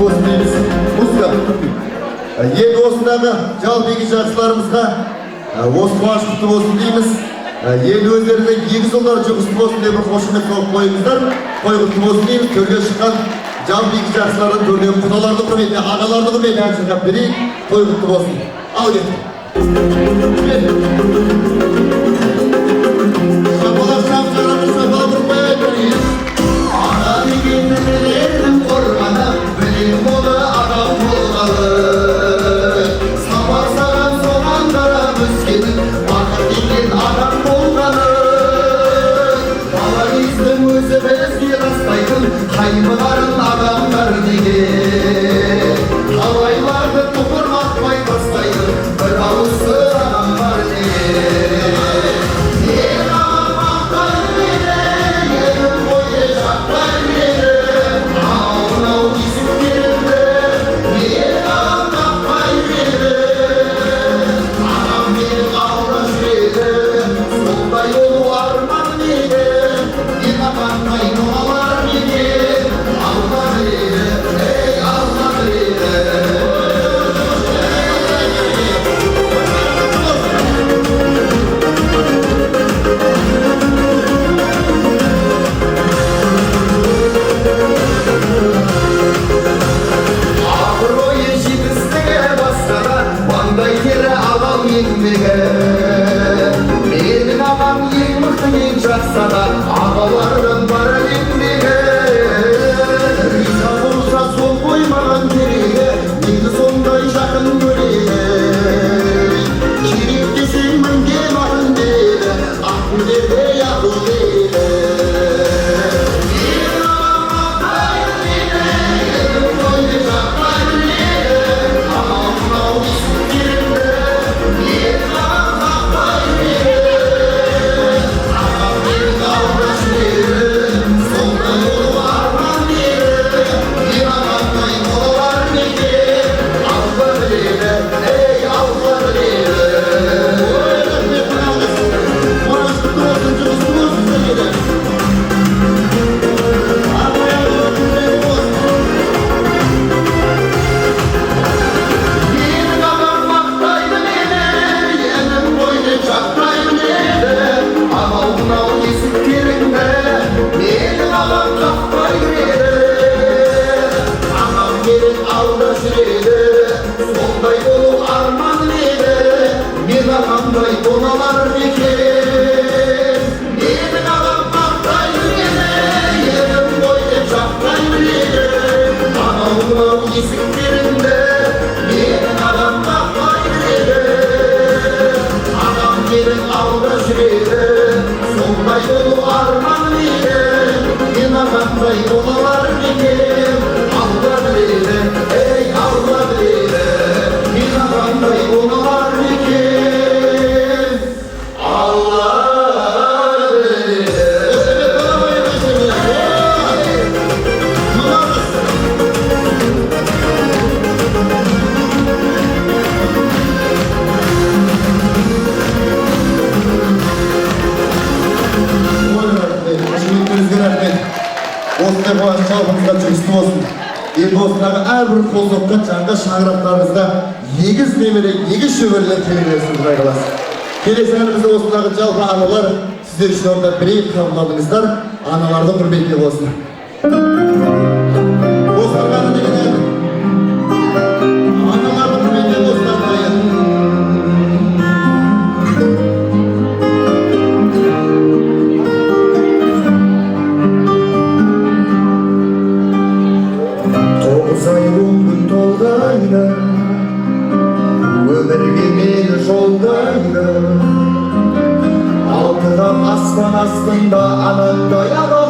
болсын дейміз. Музыка. Енді осындағы жалпеге жақсыларымызға осы қуаныш құтты болсын дейміз. Енді өздеріне егіз ұлдар жұғысты болсын деп бір қошемет соғып қойыңыздар. Қой құтты болсын дейміз. Төрге шыққан жалпеге жақсылардың төрдегі құдаларды құрметіне, ағаларды құрметіне ән шырқап берейік. Қой құтты болсын. Ал кеттік. Шапалақ шапшарамыз, шапалақ ұрпай айтырайыз. Ана дегенді білердің қорғаны, білем болы адам болғалы. Сабақ саған соған қарап өскенің, бақыт деген адам болғаны. Бала кездің өзі бізге растайтын, қаймығарын адамдар деген. Қалайларды тұқырматпай тастайтын, бір ауызы адам бар деген. Мен ағам мақтай мені, елім бойы жақтай мені. Ау-мынау есіктерімді, мен ағам таппай мені. Ағам менің алда жүреді, сондай болу арман мені. Мен ағамдай болалар мені, алла біледі, ей алла біледі. Абыройы жетістігі бастады, маңдай тері адал еңбегі. Менің ағам ең мықты, ең жақсы адам, ағалардың бар еңбегі. Риза болса сол қоймаған керегі, мені сондай жақын көреді. Керек десең мінге маған деді, ақыл деді, ақыл деді. Менің ағам мақтай мені, елім бойы жақтай мені. Ау-мынау есіктерімді, менің ағам таппай мені. Ағам менің алда жүреді, сондай болу арман мені. Мен ағамдай болалар неге, алла біледі, ей алла біледі. Ой, рахмет, қуаныш құтты болсын, жұғысты болсын сізге. Менің ағам мақтайды мені, елім бойы жақтайды мені. Ағау-мынау есіктеріңді, менің ағам таппай мені. Ағам менің алда жүреді, сондай болу арман мені. Мен ағамдай болалар екен. Менің ағам мақтайды мені, елім бойы жақтайды мені. Ағау-мынау есіктеріңді, менің ағам таппай мені. Ағам менің алда жүреді, сондай болу арман мені. Мен ағамдай болалар екен, алла біледі, ей алла біледі. Мен ағамдай болалар екен, алла біледі. Қошеметтеріңізге рахмет. Осындай қуаныш жалпыңызға жұғысты болсын. Енді осындағы әрбір қол соққан жанға шаңырақтарыңызда егіз немере, егіз шөберелер келе берсін, Құдай қаласа. Келесі әнімізде осындағы жалпы аналар сіздер үшін орындап берейік, қабылдадыңыздар. Аналардың құрметіне болсын. Осындағы әні деген ән. Аналардың құрметіне болсын, ағайын. Тоғыз ай он күн толғайды, өмірге мені жолдайды. Алтыдан аспан астында анандай адам